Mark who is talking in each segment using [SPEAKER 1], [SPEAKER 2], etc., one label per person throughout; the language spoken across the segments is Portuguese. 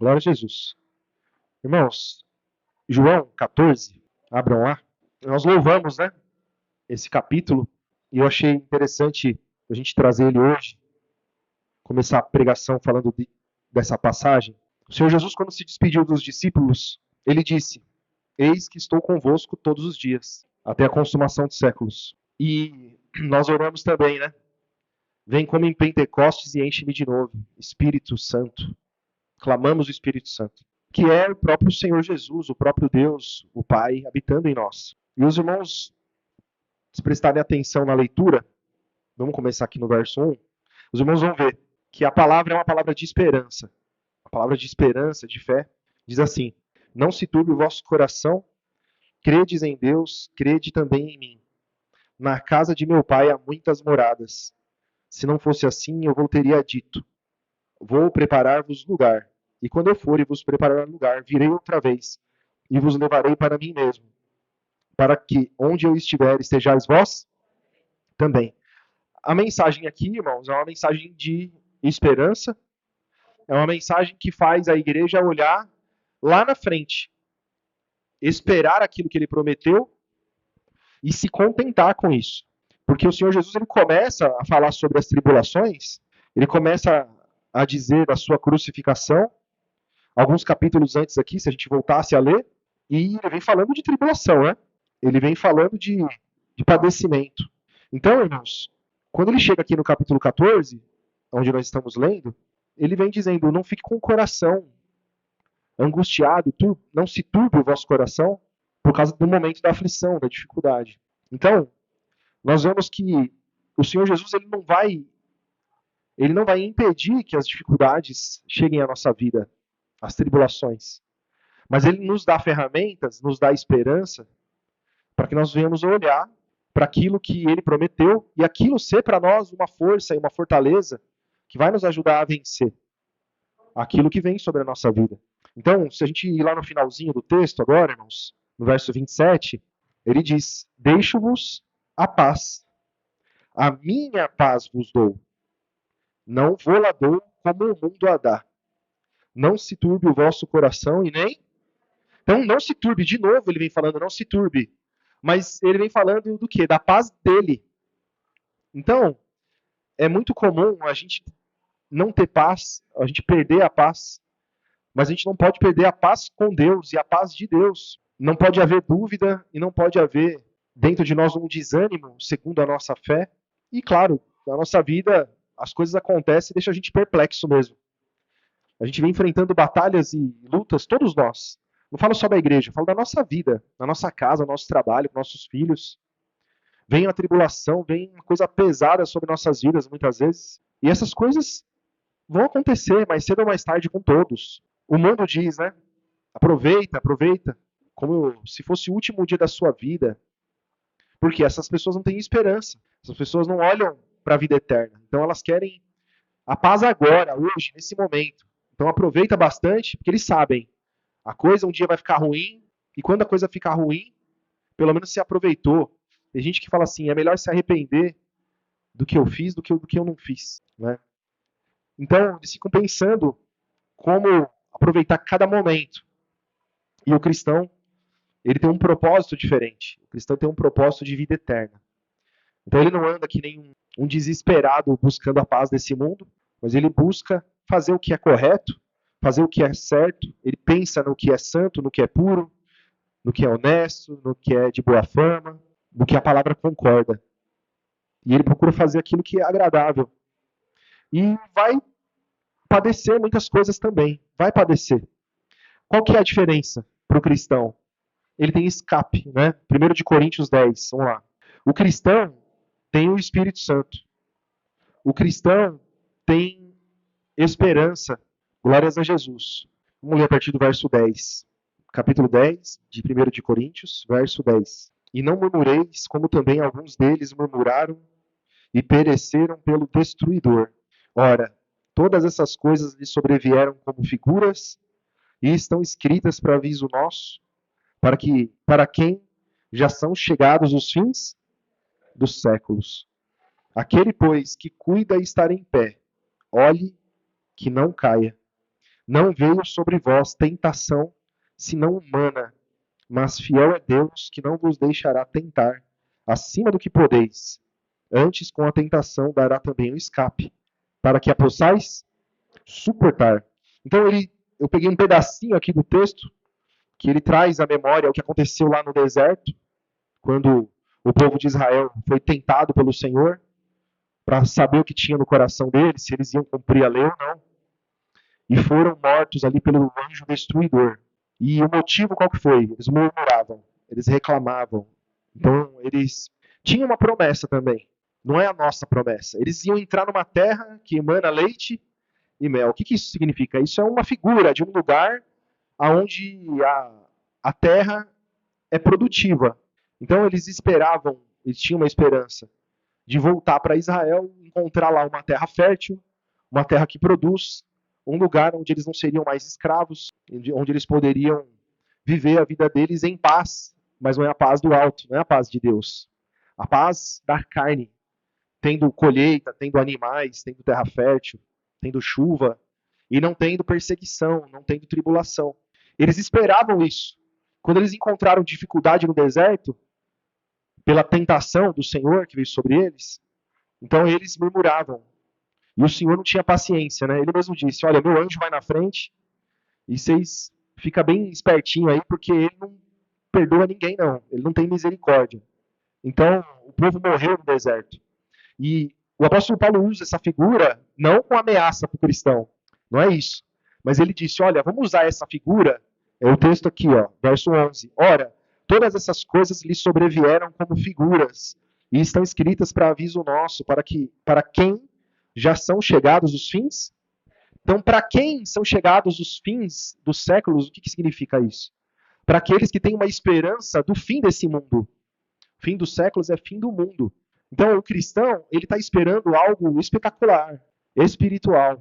[SPEAKER 1] Glória a Jesus. Irmãos, João 14, abram lá. Nós louvamos, né, esse capítulo, e eu achei interessante a gente trazer ele hoje, começar a pregação falando dessa passagem. O Senhor Jesus, quando se despediu dos discípulos, ele disse: Eis que estou convosco todos os dias, até a consumação dos séculos. E nós oramos também, né? Vem como em Pentecostes e enche-me de novo, Espírito Santo. Clamamos o Espírito Santo, que é o próprio Senhor Jesus, o próprio Deus, o Pai, habitando em nós. E os irmãos, se prestarem atenção na leitura, vamos começar aqui no verso 1, os irmãos vão ver que a palavra é uma palavra de esperança. A palavra de esperança, de fé, diz assim: Não se turbe o vosso coração, credes em Deus, crede também em mim. Na casa de meu pai há muitas moradas. Se não fosse assim, eu vos teria dito: Vou preparar-vos lugar. E quando eu for e vos preparar lugar, virei outra vez e vos levarei para mim mesmo, para que onde eu estiver estejais vós também. A mensagem aqui, irmãos, é uma mensagem de esperança, é uma mensagem que faz a igreja olhar lá na frente, esperar aquilo que ele prometeu e se contentar com isso. Porque o Senhor Jesus ele começa a falar sobre as tribulações, ele começa a dizer da sua crucificação, alguns capítulos antes aqui, se a gente voltasse a ler, e ele vem falando de tribulação, né? Ele vem falando de padecimento. Então, irmãos, quando ele chega aqui no capítulo 14, onde nós estamos lendo, ele vem dizendo: não fique com o coração angustiado, não se turbe o vosso coração por causa do momento da aflição, da dificuldade. Então, nós vemos que o Senhor Jesus ele não vai impedir que as dificuldades cheguem à nossa vida, as tribulações. Mas ele nos dá ferramentas, nos dá esperança, para que nós venhamos olhar para aquilo que ele prometeu e aquilo ser para nós uma força e uma fortaleza que vai nos ajudar a vencer aquilo que vem sobre a nossa vida. Então, se a gente ir lá no finalzinho do texto agora, irmãos, no verso 27, ele diz: Deixo-vos a paz. A minha paz vos dou. Não vou lá dou como o mundo a dá. Não se turbe o vosso coração e nem... Então, não se turbe. De novo, ele vem falando, não se turbe. Mas ele vem falando do quê? Da paz dele. Então, é muito comum a gente não ter paz, a gente perder a paz. Mas a gente não pode perder a paz com Deus e a paz de Deus. Não pode haver dúvida e não pode haver dentro de nós um desânimo segundo a nossa fé. E claro, na nossa vida as coisas acontecem e deixam a gente perplexo mesmo. A gente vem enfrentando batalhas e lutas, todos nós. Não falo só da igreja, falo da nossa vida, na nossa casa, no nosso trabalho, com nossos filhos. Vem a tribulação, vem uma coisa pesada sobre nossas vidas muitas vezes. E essas coisas vão acontecer mais cedo ou mais tarde com todos. O mundo diz, né? Aproveita, aproveita, como se fosse o último dia da sua vida. Porque essas pessoas não têm esperança. Essas pessoas não olham para a vida eterna. Então elas querem a paz agora, hoje, nesse momento. Então aproveita bastante, porque eles sabem. A coisa um dia vai ficar ruim, e quando a coisa ficar ruim, pelo menos se aproveitou. Tem gente que fala assim, é melhor se arrepender do que eu fiz do que eu não fiz. Né? Então, eles ficam pensando como aproveitar cada momento. E o cristão, ele tem um propósito diferente. O cristão tem um propósito de vida eterna. Então ele não anda que nem um desesperado buscando a paz desse mundo, mas ele busca fazer o que é correto, fazer o que é certo, ele pensa no que é santo, no que é puro, no que é honesto, no que é de boa fama, no que a palavra concorda. E ele procura fazer aquilo que é agradável. E vai padecer muitas coisas também, vai padecer. Qual que é a diferença para o cristão? Ele tem escape, né? 1 de Coríntios 10, vamos lá. O cristão tem o Espírito Santo. O cristão tem esperança. Glórias a Jesus. Vamos ler a partir do verso 10. Capítulo 10, de 1 de Coríntios, verso 10. E não murmureis, como também alguns deles murmuraram e pereceram pelo destruidor. Ora, todas essas coisas lhe sobrevieram como figuras e estão escritas para aviso nosso, para quem já são chegados os fins dos séculos. Aquele, pois, que cuida estar em pé, olhe que não caia, Não veio sobre vós tentação, senão humana, mas fiel é Deus que não vos deixará tentar acima do que podeis. Antes, com a tentação, dará também o escape, para que a possais suportar. Então, eu peguei um pedacinho aqui do texto, que ele traz à memória o que aconteceu lá no deserto, quando o povo de Israel foi tentado pelo Senhor, para saber o que tinha no coração deles, se eles iam cumprir a lei ou não. E foram mortos ali pelo anjo destruidor. E o motivo qual que foi? Eles murmuravam, eles reclamavam. Então, eles tinham uma promessa também. Não é a nossa promessa. Eles iam entrar numa terra que emana leite e mel. O que isso significa? Isso é uma figura de um lugar onde a terra é produtiva. Então, eles esperavam, eles tinham uma esperança de voltar para Israel, encontrar lá uma terra fértil, uma terra que produz, um lugar onde eles não seriam mais escravos, onde eles poderiam viver a vida deles em paz, mas não é a paz do alto, não é a paz de Deus. A paz da carne, tendo colheita, tendo animais, tendo terra fértil, tendo chuva, e não tendo perseguição, não tendo tribulação. Eles esperavam isso. Quando eles encontraram dificuldade no deserto, pela tentação do Senhor que veio sobre eles, então eles murmuravam. E o Senhor não tinha paciência, né? Ele mesmo disse, olha, meu anjo vai na frente e vocês ficam bem espertinho aí, porque ele não perdoa ninguém, não. Ele não tem misericórdia. Então, o povo morreu no deserto. E o apóstolo Paulo usa essa figura não com ameaça para o cristão. Não é isso. Mas ele disse, olha, vamos usar essa figura, é o texto aqui, ó, verso 11. Ora, todas essas coisas lhe sobrevieram como figuras e estão escritas para aviso nosso, para quem já são chegados os fins? Então, para quem são chegados os fins dos séculos, o que significa isso? Para aqueles que têm uma esperança do fim desse mundo. Fim dos séculos é fim do mundo. Então, o cristão, ele está esperando algo espetacular, espiritual.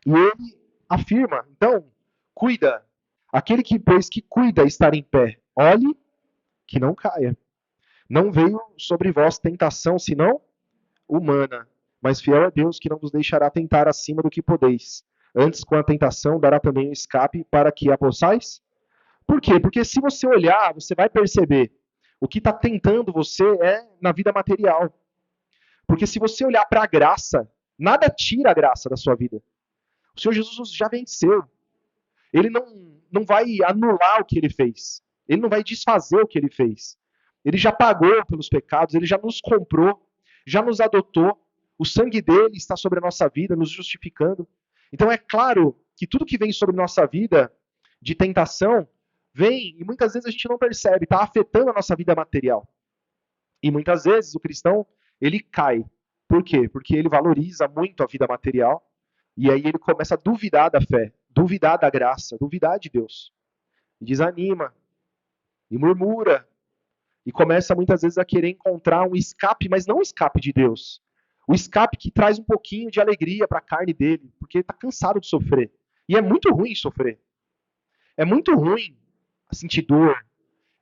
[SPEAKER 1] E ele afirma, então, cuida. Aquele que, pois, que cuida estar em pé, olhe que não caia. Não veio sobre vós tentação, senão humana. Mas fiel é Deus que não vos deixará tentar acima do que podeis. Antes, com a tentação, dará também um escape para que a possais. Por quê? Porque se você olhar, você vai perceber o que está tentando você é na vida material. Porque se você olhar para a graça, nada tira a graça da sua vida. O Senhor Jesus já venceu. Ele não vai anular o que ele fez. Ele não vai desfazer o que ele fez. Ele já pagou pelos pecados, ele já nos comprou, já nos adotou. O sangue dele está sobre a nossa vida, nos justificando. Então é claro que tudo que vem sobre nossa vida de tentação vem e muitas vezes a gente não percebe, está afetando a nossa vida material. E muitas vezes o cristão, ele cai. Por quê? Porque ele valoriza muito a vida material e aí ele começa a duvidar da fé, duvidar da graça, duvidar de Deus. E desanima, e murmura, e começa muitas vezes a querer encontrar um escape, mas não um escape de Deus. O escape que traz um pouquinho de alegria para a carne dele, porque ele está cansado de sofrer. E é muito ruim sofrer. É muito ruim sentir dor.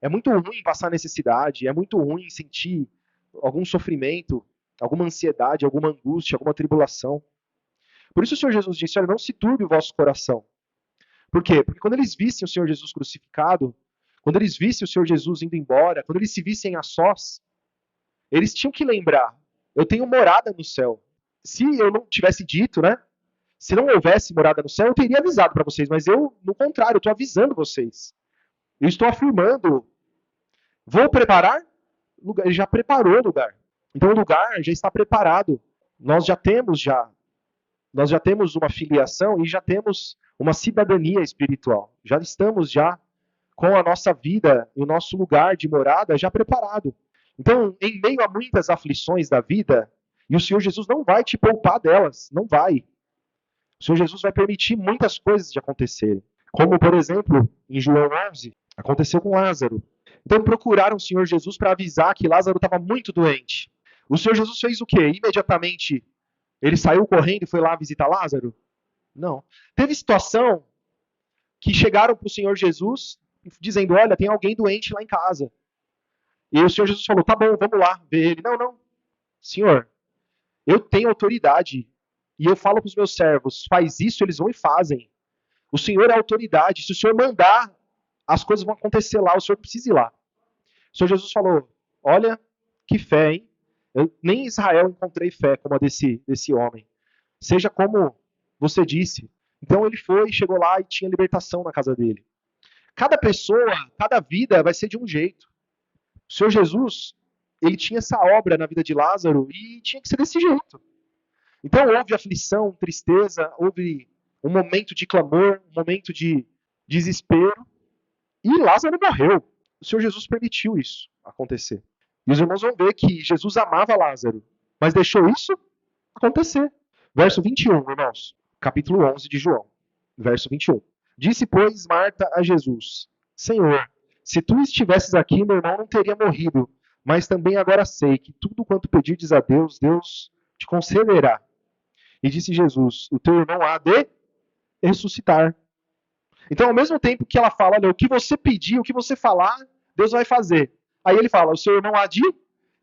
[SPEAKER 1] É muito ruim passar necessidade. É muito ruim sentir algum sofrimento, alguma ansiedade, alguma angústia, alguma tribulação. Por isso o Senhor Jesus disse, olha, não se turbe o vosso coração. Por quê? Porque quando eles vissem o Senhor Jesus crucificado, quando eles vissem o Senhor Jesus indo embora, quando eles se vissem a sós, eles tinham que lembrar, eu tenho morada no céu. Se eu não tivesse dito, né? Se não houvesse morada no céu, eu teria avisado para vocês, mas eu, no contrário, estou avisando vocês. Eu estou afirmando, vou preparar lugar, ele já preparou o lugar. Então o lugar já está preparado. Nós já temos uma filiação e já temos uma cidadania espiritual. Já estamos já com a nossa vida e o nosso lugar de morada já preparado. Então, em meio a muitas aflições da vida, e o Senhor Jesus não vai te poupar delas, não vai. O Senhor Jesus vai permitir muitas coisas de acontecerem. Como, por exemplo, em João 11, aconteceu com Lázaro. Então procuraram o Senhor Jesus para avisar que Lázaro estava muito doente. O Senhor Jesus fez o quê? Imediatamente ele saiu correndo e foi lá visitar Lázaro? Não. Teve situação que chegaram para o Senhor Jesus dizendo, olha, tem alguém doente lá em casa. E o Senhor Jesus falou, tá bom, vamos lá ver ele. Não, Senhor, eu tenho autoridade e eu falo para os meus servos, faz isso, eles vão e fazem. O Senhor é a autoridade. Se o Senhor mandar, as coisas vão acontecer lá. O Senhor precisa ir lá. O Senhor Jesus falou, olha que fé, hein? Eu, nem em Israel encontrei fé como a desse homem. Seja como você disse. Então ele foi, chegou lá e tinha libertação na casa dele. Cada pessoa, cada vida vai ser de um jeito. O Senhor Jesus, ele tinha essa obra na vida de Lázaro e tinha que ser desse jeito. Então houve aflição, tristeza, houve um momento de clamor, um momento de desespero, e Lázaro morreu. O Senhor Jesus permitiu isso acontecer. E os irmãos vão ver que Jesus amava Lázaro, mas deixou isso acontecer. Verso 21, irmãos, capítulo 11 de João, verso 21. Disse, pois, Marta a Jesus, Senhor, se tu estivesses aqui, meu irmão não teria morrido, mas também agora sei que tudo quanto pedirdes a Deus, Deus te concederá. E disse Jesus, o teu irmão há de ressuscitar. Então, ao mesmo tempo que ela fala, olha, o que você pedir, o que você falar, Deus vai fazer. Aí ele fala, o seu irmão há de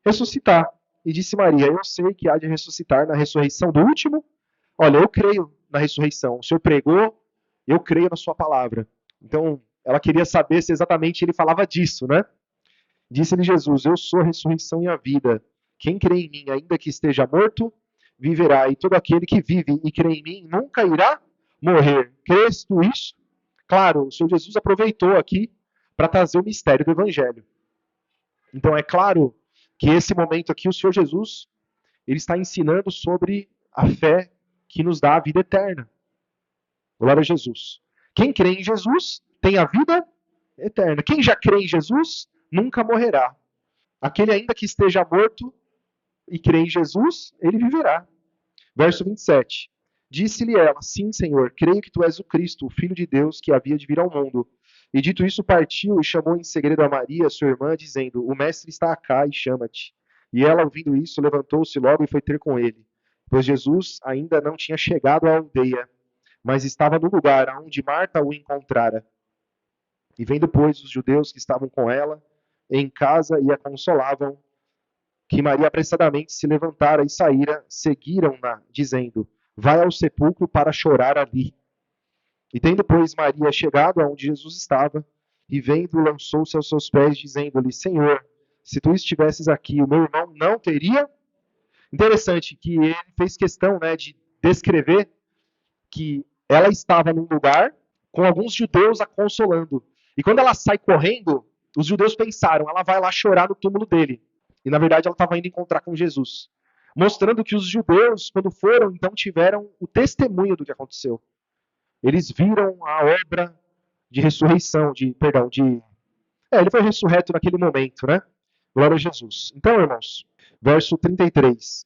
[SPEAKER 1] ressuscitar. E disse Maria, eu sei que há de ressuscitar na ressurreição do último. Olha, eu creio na ressurreição. O Senhor pregou, eu creio na sua palavra. Então, ela queria saber se exatamente ele falava disso, né? Disse-lhe Jesus, eu sou a ressurreição e a vida. Quem crê em mim, ainda que esteja morto, viverá. E todo aquele que vive e crê em mim, nunca irá morrer. Crês tu isso? Claro, o Senhor Jesus aproveitou aqui para trazer o mistério do Evangelho. Então é claro que esse momento aqui o Senhor Jesus ele está ensinando sobre a fé que nos dá a vida eterna. Glória a Jesus. Quem crê em Jesus tem a vida eterna. Quem já crê em Jesus nunca morrerá. Aquele ainda que esteja morto e crê em Jesus, ele viverá. Verso 27. Disse-lhe ela, sim, Senhor, creio que tu és o Cristo, o Filho de Deus, que havia de vir ao mundo. E dito isso, partiu e chamou em segredo a Maria, sua irmã, dizendo, o mestre está cá e chama-te. E ela, ouvindo isso, levantou-se logo e foi ter com ele. Pois Jesus ainda não tinha chegado à aldeia, mas estava no lugar onde Marta o encontrara. E vendo, pois, os judeus que estavam com ela em casa e a consolavam, que Maria apressadamente se levantara e saíra, seguiram-na, dizendo, vai ao sepulcro para chorar ali. E tendo, pois, Maria chegado aonde Jesus estava, e vendo, lançou-se aos seus pés, dizendo-lhe, Senhor, se tu estivesses aqui, o meu irmão não teria... Interessante que ele fez questão, né, de descrever que ela estava num lugar com alguns judeus a consolando. E quando ela sai correndo, os judeus pensaram, ela vai lá chorar no túmulo dele. E na verdade ela estava indo encontrar com Jesus. Mostrando que os judeus, quando foram, então tiveram o testemunho do que aconteceu. Eles viram a obra de ressurreição, ele foi ressurreto naquele momento, né? Glória a Jesus. Então, irmãos, verso 33.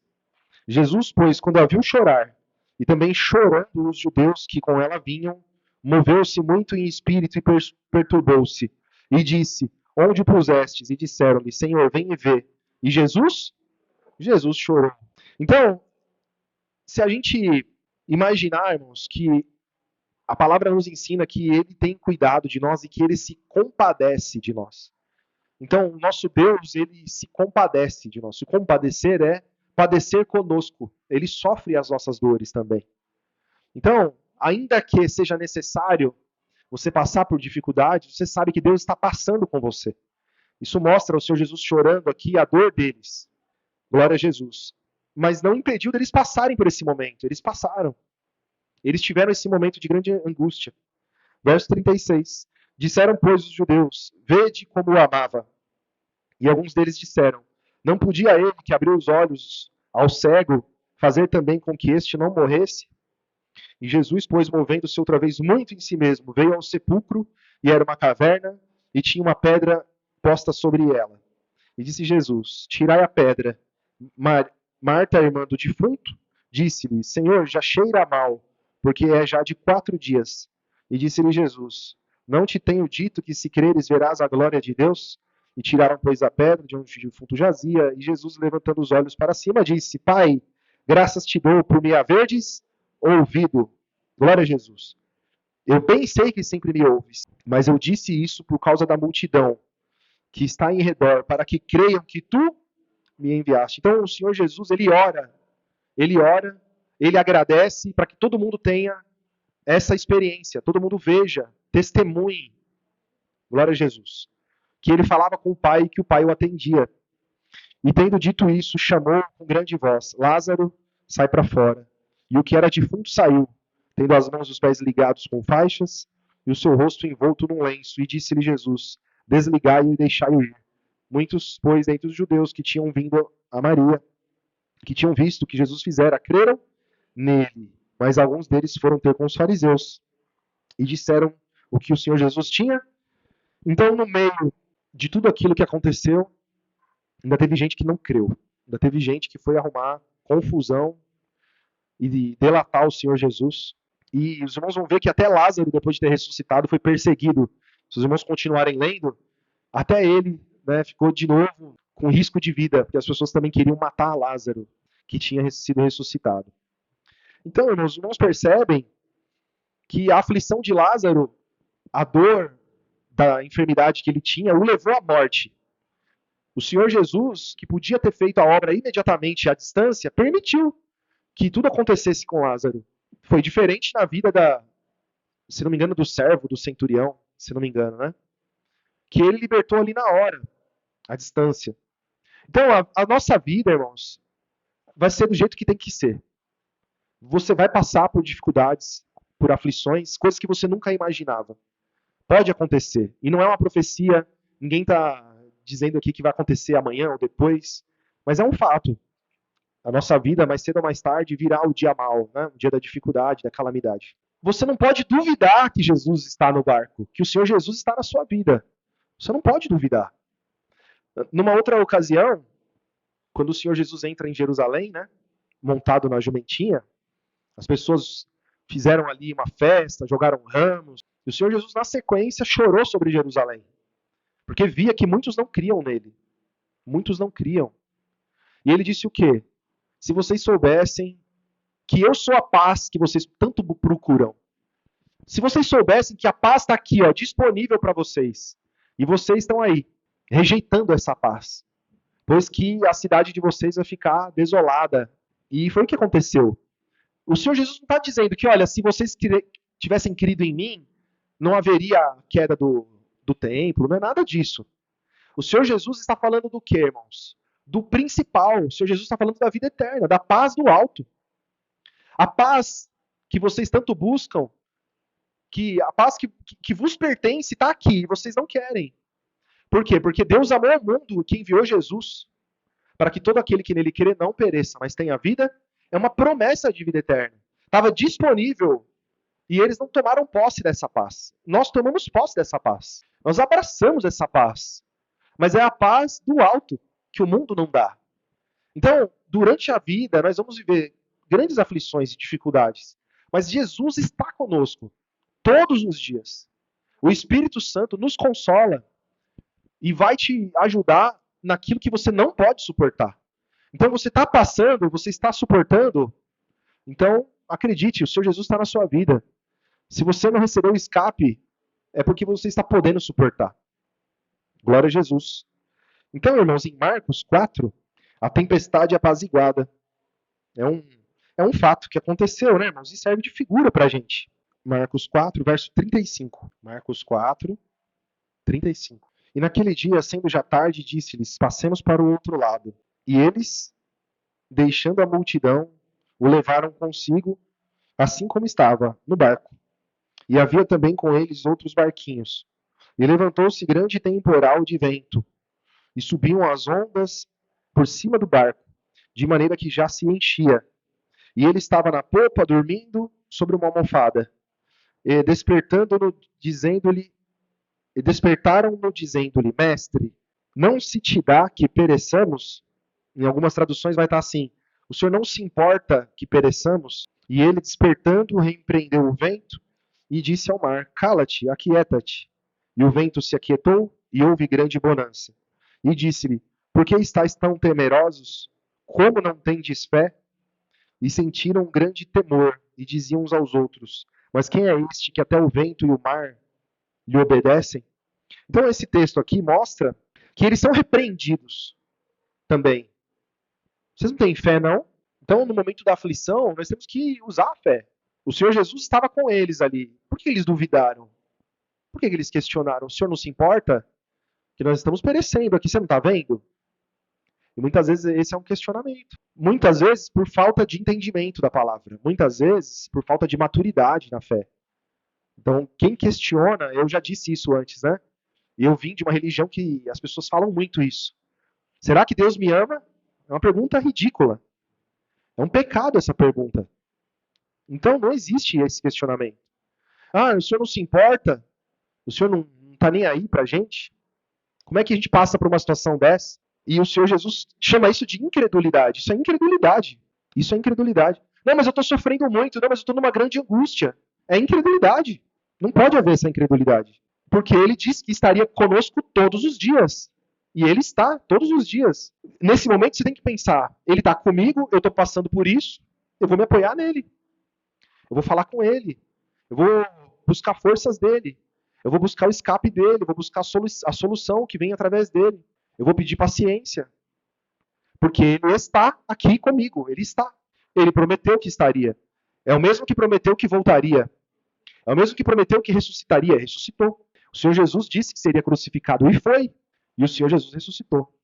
[SPEAKER 1] Jesus, pois, quando a viu chorar, e também chorando os judeus que com ela vinham, moveu-se muito em espírito e perturbou-se, e disse, onde o pusestes? E disseram-lhe, Senhor, vem e vê. E Jesus chorou. Então, se a gente imaginarmos que a palavra nos ensina que ele tem cuidado de nós e que ele se compadece de nós. Então, o nosso Deus, ele se compadece de nós. Se compadecer é padecer conosco. Ele sofre as nossas dores também. Então, ainda que seja necessário você passar por dificuldades, você sabe que Deus está passando com você. Isso mostra o Senhor Jesus chorando aqui a dor deles. Glória a Jesus. Mas não impediu deles passarem por esse momento. Eles passaram. Eles tiveram esse momento de grande angústia. Verso 36. Disseram, pois, os judeus, vede como o amava. E alguns deles disseram, não podia ele, que abriu os olhos ao cego, fazer também com que este não morresse? E Jesus, pois, movendo-se outra vez muito em si mesmo, veio ao sepulcro, e era uma caverna, e tinha uma pedra posta sobre ela. E disse Jesus, tirai a pedra. Marta, a irmã do defunto, disse-lhe, Senhor, já cheira mal, porque é já de 4 dias. E disse-lhe Jesus, não te tenho dito que se creres verás a glória de Deus? E tiraram, pois, a pedra de onde o defunto jazia, e Jesus, levantando os olhos para cima, disse, Pai, graças te dou por me haverdes ouvido. Glória a Jesus. Eu bem sei que sempre me ouves, mas eu disse isso por causa da multidão que está em redor, para que creiam que tu me enviaste. Então, o Senhor Jesus, ele ora, ele agradece para que todo mundo tenha essa experiência, todo mundo veja, testemunhe, glória a Jesus, que ele falava com o Pai e que o Pai o atendia. E tendo dito isso, chamou com grande voz: Lázaro, sai para fora. E o que era defunto saiu, tendo as mãos e os pés ligados com faixas, e o seu rosto envolto num lenço. E disse-lhe Jesus: desligai-o e deixai-o ir. Muitos, pois, dentre os judeus que tinham vindo a Maria, que tinham visto o que Jesus fizera, creram nele. Mas alguns deles foram ter com os fariseus e disseram o que o Senhor Jesus tinha. Então, no meio de tudo aquilo que aconteceu, ainda teve gente que não creu. Ainda teve gente que foi arrumar confusão e delatar o Senhor Jesus. E os irmãos vão ver que até Lázaro, depois de ter ressuscitado, foi perseguido. Se os irmãos continuarem lendo, até ele, né, ficou de novo com risco de vida, porque as pessoas também queriam matar Lázaro, que tinha sido ressuscitado. Então, irmãos, os irmãos percebem que a aflição de Lázaro, a dor da enfermidade que ele tinha, o levou à morte. O Senhor Jesus, que podia ter feito a obra imediatamente à distância, permitiu que tudo acontecesse com Lázaro. Foi diferente na vida se não me engano, do servo, do centurião, se não me engano, né? Que ele libertou ali na hora, à distância. Então, a nossa vida, irmãos, vai ser do jeito que tem que ser. Você vai passar por dificuldades, por aflições, coisas que você nunca imaginava. Pode acontecer. E não é uma profecia, ninguém está dizendo aqui que vai acontecer amanhã ou depois, mas é um fato. A nossa vida, mais cedo ou mais tarde, virá o dia mau, né? O dia da dificuldade, da calamidade. Você não pode duvidar que Jesus está no barco, que o Senhor Jesus está na sua vida. Você não pode duvidar. Numa outra ocasião, quando o Senhor Jesus entra em Jerusalém, né, montado na jumentinha, as pessoas fizeram ali uma festa, jogaram ramos, e o Senhor Jesus, na sequência, chorou sobre Jerusalém, porque via que muitos não criam nele. Muitos não criam. E ele disse o quê? Se vocês soubessem que eu sou a paz que vocês tanto procuram, se vocês soubessem que a paz está aqui, ó, disponível para vocês, e vocês estão aí, rejeitando essa paz, pois que a cidade de vocês vai ficar desolada. E foi o que aconteceu. O Senhor Jesus não está dizendo que, olha, se vocês tivessem crido em mim, não haveria queda do templo, não é nada disso. O Senhor Jesus está falando do quê, irmãos? Do principal. O Senhor Jesus está falando da vida eterna, da paz do alto. A paz que vocês tanto buscam, que a paz que vos pertence está aqui, e vocês não querem. Por quê? Porque Deus amou o mundo que enviou Jesus, para que todo aquele que nele crê não pereça, mas tenha vida. É uma promessa de vida eterna. Estava disponível e eles não tomaram posse dessa paz. Nós tomamos posse dessa paz. Nós abraçamos essa paz. Mas é a paz do alto, que o mundo não dá. Então, durante a vida, nós vamos viver grandes aflições e dificuldades. Mas Jesus está conosco todos os dias. O Espírito Santo nos consola e vai te ajudar naquilo que você não pode suportar. Então, você está passando, você está suportando. Então, acredite, o Senhor Jesus está na sua vida. Se você não recebeu o escape, é porque você está podendo suportar. Glória a Jesus. Então, irmãos, em Marcos 4, a tempestade apaziguada. É um fato que aconteceu, né, irmãos? E serve de figura para a gente. Marcos 4, verso 35. Marcos 4, 35. E naquele dia, sendo já tarde, disse-lhes: passemos para o outro lado. E eles, deixando a multidão, o levaram consigo, assim como estava, no barco. E havia também com eles outros barquinhos. E levantou-se grande temporal de vento, e subiam as ondas por cima do barco, de maneira que já se enchia. E ele estava na popa, dormindo sobre uma almofada. E despertaram-no, dizendo-lhe, mestre, não se te dá que pereçamos? Em algumas traduções vai estar assim, o Senhor não se importa que pereçamos? E ele, despertando, repreendeu o vento e disse ao mar, cala-te, aquieta-te. E o vento se aquietou e houve grande bonança. E disse-lhe, por que estáis tão temerosos? Como não tendes fé? E sentiram um grande temor e diziam uns aos outros, mas quem é este que até o vento e o mar lhe obedecem? Então esse texto aqui mostra que eles são repreendidos também. Vocês não têm fé, não? Então, no momento da aflição, nós temos que usar a fé. O Senhor Jesus estava com eles ali. Por que eles duvidaram? Por que eles questionaram? O Senhor não se importa? Que nós estamos perecendo aqui, você não está vendo? E muitas vezes esse é um questionamento. Muitas vezes por falta de entendimento da palavra. Muitas vezes por falta de maturidade na fé. Então, quem questiona, eu já disse isso antes, né? E eu vim de uma religião que as pessoas falam muito isso. Será que Deus me ama? É uma pergunta ridícula. É um pecado essa pergunta. Então, não existe esse questionamento. Ah, o senhor não se importa? O senhor não está nem aí pra gente? Como é que a gente passa por uma situação dessa? E o Senhor Jesus chama isso de incredulidade. Isso é incredulidade. Isso é incredulidade. Não, mas eu estou sofrendo muito. Não, mas eu estou numa grande angústia. É incredulidade. Não pode haver essa incredulidade. Porque ele diz que estaria conosco todos os dias. E ele está todos os dias. Nesse momento você tem que pensar, ele está comigo, eu estou passando por isso, eu vou me apoiar nele. Eu vou falar com ele. Eu vou buscar forças dele. Eu vou buscar o escape dele. Eu vou buscar a solução que vem através dele. Eu vou pedir paciência. Porque ele está aqui comigo. Ele está. Ele prometeu que estaria. É o mesmo que prometeu que voltaria. É o mesmo que prometeu que ressuscitaria. Ressuscitou. O Senhor Jesus disse que seria crucificado e foi. E o Senhor Jesus ressuscitou.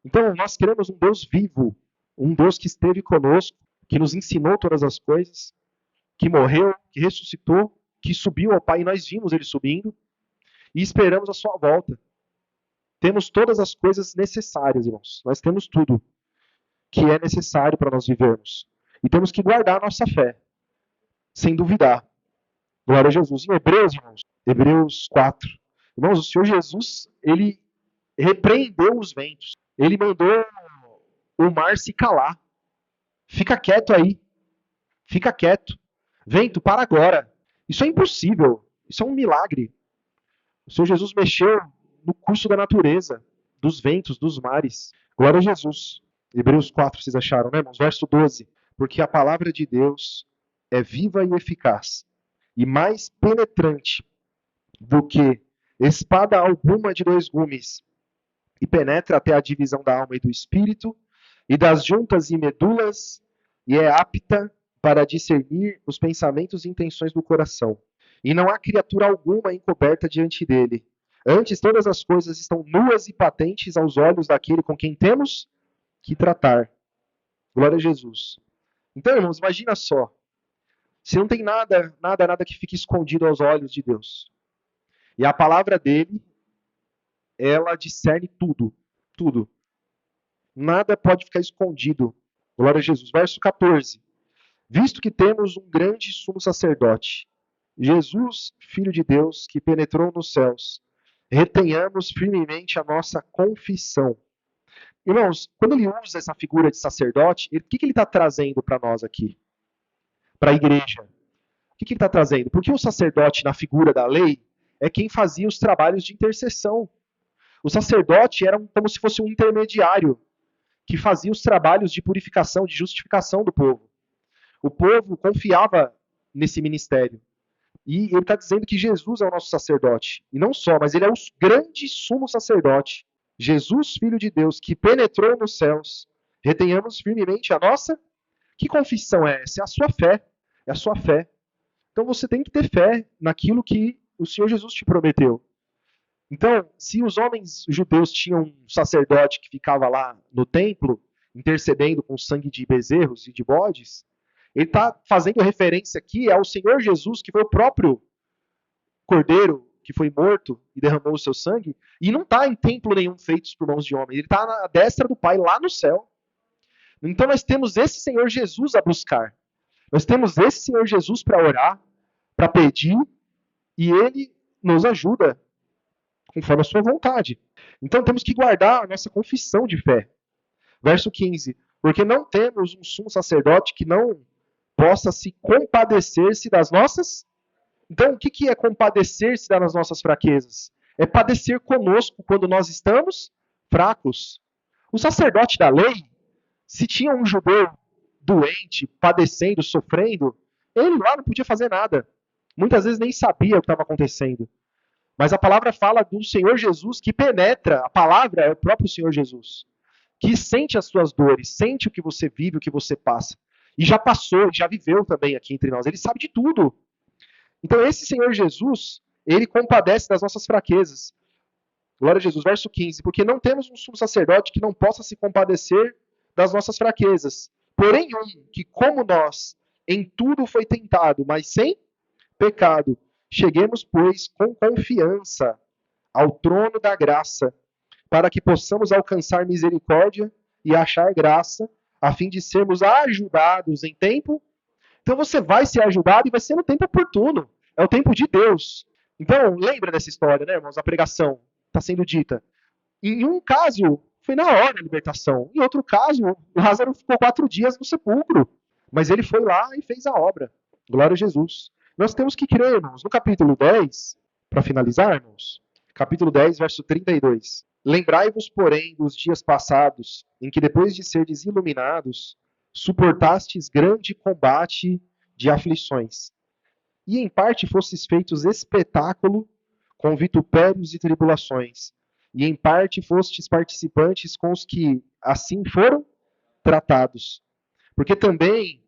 [SPEAKER 1] Então, nós queremos um Deus vivo. Um Deus que esteve conosco, que nos ensinou todas as coisas, que morreu, que ressuscitou, que subiu ao Pai, e nós vimos ele subindo, e esperamos a sua volta. Temos todas as coisas necessárias, irmãos. Nós temos tudo que é necessário para nós vivermos. E temos que guardar a nossa fé, sem duvidar. Glória a Jesus. Em Hebreus, irmãos, Hebreus 4. Irmãos, o Senhor Jesus, ele repreendeu os ventos. Ele mandou o mar se calar. Fica quieto aí. Fica quieto. Vento, para agora. Isso é impossível. Isso é um milagre. O Senhor Jesus mexeu no curso da natureza, dos ventos, dos mares. Glória a Jesus. Hebreus 4, vocês acharam, né, irmãos? Verso 12. Porque a palavra de Deus é viva e eficaz, e mais penetrante do que espada alguma de dois gumes, e penetra até a divisão da alma e do espírito, e das juntas e medulas, e é apta para discernir os pensamentos e intenções do coração. E não há criatura alguma encoberta diante dele. Antes, todas as coisas estão nuas e patentes aos olhos daquele com quem temos que tratar. Glória a Jesus. Então, irmãos, imagina só. Se não tem nada que fique escondido aos olhos de Deus. E a palavra dele, ela discerne tudo. Tudo. Nada pode ficar escondido. Glória a Jesus. Verso 14. Visto que temos um grande sumo sacerdote, Jesus, Filho de Deus, que penetrou nos céus, retenhamos firmemente a nossa confissão. Irmãos, quando ele usa essa figura de sacerdote, o que ele está trazendo para nós aqui? Para a igreja. O que ele está trazendo? Porque o sacerdote, na figura da lei, é quem fazia os trabalhos de intercessão. O sacerdote era como se fosse um intermediário que fazia os trabalhos de purificação, de justificação do povo. O povo confiava nesse ministério. E ele está dizendo que Jesus é o nosso sacerdote. E não só, mas ele é o grande sumo sacerdote. Jesus, Filho de Deus, que penetrou nos céus. Retenhamos firmemente a nossa... Que confissão é essa? É a sua fé. É a sua fé. Então você tem que ter fé naquilo que o Senhor Jesus te prometeu. Então, se os homens judeus tinham um sacerdote que ficava lá no templo, intercedendo com sangue de bezerros e de bodes, ele está fazendo referência aqui ao Senhor Jesus, que foi o próprio cordeiro que foi morto e derramou o seu sangue, e não está em templo nenhum feito por mãos de homem, ele está na destra do Pai, lá no céu. Então nós temos esse Senhor Jesus a buscar. Nós temos esse Senhor Jesus para orar, para pedir, e ele nos ajuda conforme a sua vontade. Então temos que guardar a nossa confissão de fé. Verso 15. Porque não temos um sumo sacerdote que não possa se compadecer-se das nossas... Então, o que é compadecer-se das nossas fraquezas? É padecer conosco quando nós estamos fracos. O sacerdote da lei, se tinha um judeu doente, padecendo, sofrendo, ele lá não podia fazer nada. Muitas vezes nem sabia o que estava acontecendo. Mas a palavra fala do Senhor Jesus que penetra. A palavra é o próprio Senhor Jesus, que sente as suas dores, sente o que você vive, o que você passa. E já passou, já viveu também aqui entre nós. Ele sabe de tudo. Então esse Senhor Jesus, ele compadece das nossas fraquezas. Glória a Jesus. Verso 15. Porque não temos um sumo sacerdote que não possa se compadecer das nossas fraquezas. Porém que como nós, em tudo foi tentado, mas sem pecado. Cheguemos, pois, com confiança ao trono da graça, para que possamos alcançar misericórdia e achar graça, a fim de sermos ajudados em tempo. Então você vai ser ajudado e vai ser no tempo oportuno. É o tempo de Deus. Então, lembra dessa história, né, irmãos? A pregação está sendo dita. Em um caso, foi na hora a libertação. Em outro caso, Lázaro ficou 4 dias no sepulcro. Mas ele foi lá e fez a obra. Glória a Jesus. Nós temos que crer, irmãos. No capítulo 10, para finalizar, irmãos, capítulo 10, verso 32. Lembrai-vos, porém, dos dias passados, em que depois de serdes iluminados, suportastes grande combate de aflições. E em parte fostes feitos espetáculo com vitupérios e tribulações. E em parte fostes participantes com os que assim foram tratados. Porque também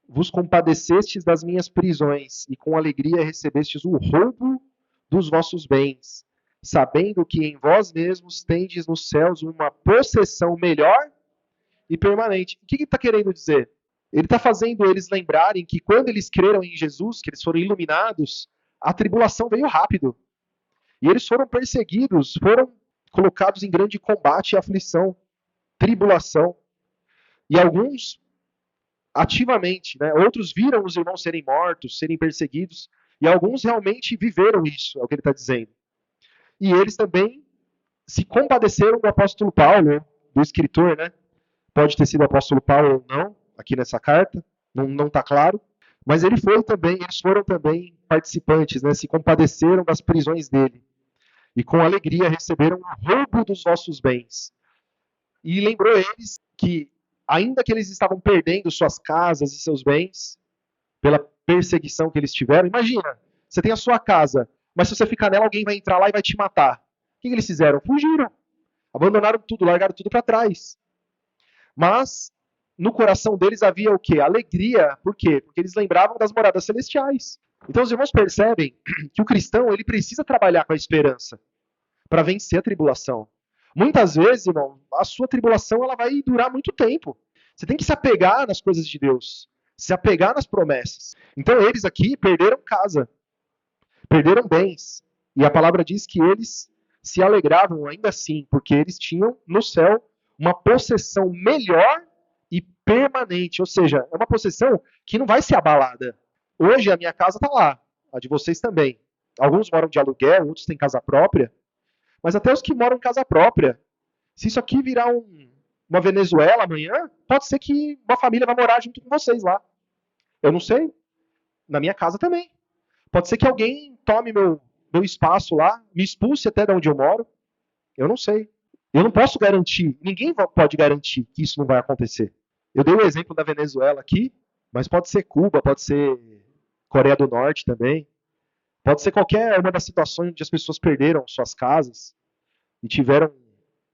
[SPEAKER 1] vos compadecestes das minhas prisões, e com alegria recebestes o roubo dos vossos bens, sabendo que em vós mesmos tendes nos céus uma possessão melhor e permanente. O que ele está querendo dizer? Ele está fazendo eles lembrarem que quando eles creram em Jesus, que eles foram iluminados, a tribulação veio rápido. E eles foram perseguidos, foram colocados em grande combate e aflição, tribulação. E alguns ativamente, né? Outros viram os irmãos serem mortos, serem perseguidos, e alguns realmente viveram isso, é o que ele está dizendo. E eles também se compadeceram do apóstolo Paulo, do escritor, né? Pode ter sido o apóstolo Paulo ou não, aqui nessa carta, não está claro, mas eles foram também participantes, né? Se compadeceram das prisões dele, e com alegria receberam o roubo dos vossos bens. E lembrou eles que ainda que eles estavam perdendo suas casas e seus bens, pela perseguição que eles tiveram, imagina, você tem a sua casa, mas se você ficar nela, alguém vai entrar lá e vai te matar. O que eles fizeram? Fugiram. Abandonaram tudo, largaram tudo para trás. Mas no coração deles havia o quê? Alegria. Por quê? Porque eles lembravam das moradas celestiais. Então os irmãos percebem que o cristão ele precisa trabalhar com a esperança para vencer a tribulação. Muitas vezes, irmão, a sua tribulação ela vai durar muito tempo. Você tem que se apegar nas coisas de Deus, se apegar nas promessas. Então eles aqui perderam casa, perderam bens, e a palavra diz que eles se alegravam ainda assim, porque eles tinham no céu uma possessão melhor e permanente, ou seja, é uma possessão que não vai ser abalada. Hoje a minha casa está lá, a de vocês também. Alguns moram de aluguel, outros têm casa própria, mas até os que moram em casa própria, se isso aqui virar uma Venezuela amanhã, pode ser que uma família vai morar junto com vocês lá. Eu não sei. Na minha casa também. Pode ser que alguém tome meu espaço lá, me expulse até de onde eu moro. Eu não sei. Eu não posso garantir, ninguém pode garantir que isso não vai acontecer. Eu dei o exemplo da Venezuela aqui, mas pode ser Cuba, pode ser Coreia do Norte também. Pode ser qualquer uma das situações onde as pessoas perderam suas casas e tiveram,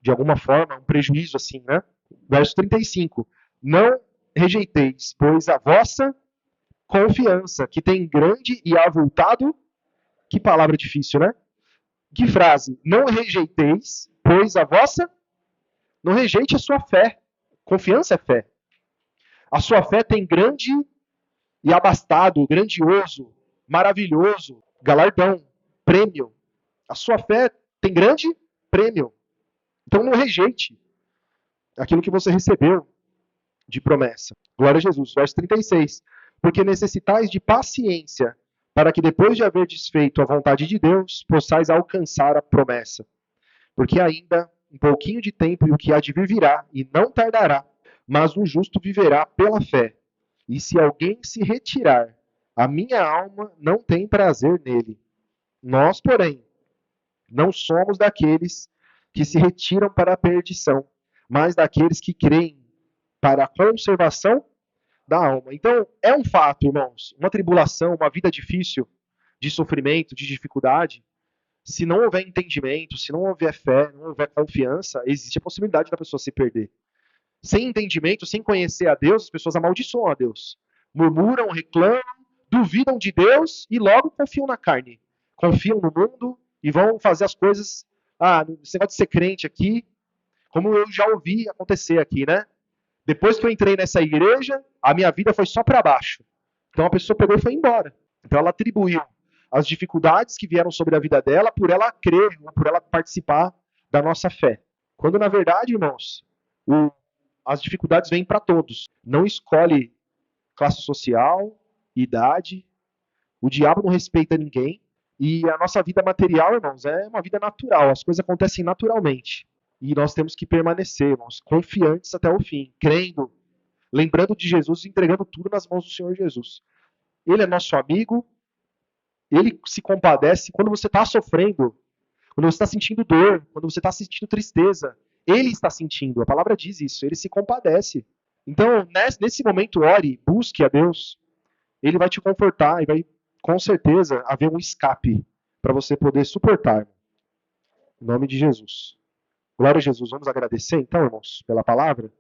[SPEAKER 1] de alguma forma, um prejuízo assim, né? Verso 35. Não rejeiteis, pois a vossa confiança, que tem grande e avultado, que palavra difícil, né? Que frase? Não rejeiteis, pois a vossa, não rejeite a sua fé. Confiança é fé. A sua fé tem grande e abastado, grandioso, maravilhoso, galardão, prêmio. A sua fé tem grande prêmio. Então não rejeite aquilo que você recebeu de promessa. Glória a Jesus. Verso 36. Porque necessitais de paciência, para que depois de haver desfeito a vontade de Deus, possais alcançar a promessa. Porque ainda um pouquinho de tempo e o que há de vir virá, e não tardará, mas o justo viverá pela fé. E se alguém se retirar, a minha alma não tem prazer nele. Nós, porém, não somos daqueles que se retiram para a perdição, mas daqueles que creem para a conservação da alma. Então, é um fato, irmãos, uma tribulação, uma vida difícil, de sofrimento, de dificuldade, se não houver entendimento, se não houver fé, não houver confiança, existe a possibilidade da pessoa se perder. Sem entendimento, sem conhecer a Deus, as pessoas amaldiçoam a Deus. Murmuram, reclamam, duvidam de Deus e logo confiam na carne. Confiam no mundo e vão fazer as coisas. Ah, esse negócio de ser crente aqui, como eu já ouvi acontecer aqui, né? Depois que eu entrei nessa igreja, a minha vida foi só para baixo. Então a pessoa pegou e foi embora. Então ela atribuiu as dificuldades que vieram sobre a vida dela por ela crer, por ela participar da nossa fé. Quando na verdade, irmãos, as dificuldades vêm para todos. Não escolhe classe social, idade. O diabo não respeita ninguém. E a nossa vida material, irmãos, é uma vida natural. As coisas acontecem naturalmente. E nós temos que permanecer, irmãos, confiantes até o fim, crendo, lembrando de Jesus e entregando tudo nas mãos do Senhor Jesus. Ele é nosso amigo, ele se compadece. Quando você está sofrendo, quando você está sentindo dor, quando você está sentindo tristeza, ele está sentindo. A palavra diz isso, ele se compadece. Então, nesse momento, ore, busque a Deus. Ele vai te confortar e vai, com certeza, haver um escape para você poder suportar. Em nome de Jesus. Glória a Jesus. Vamos agradecer, então, irmãos, pela palavra.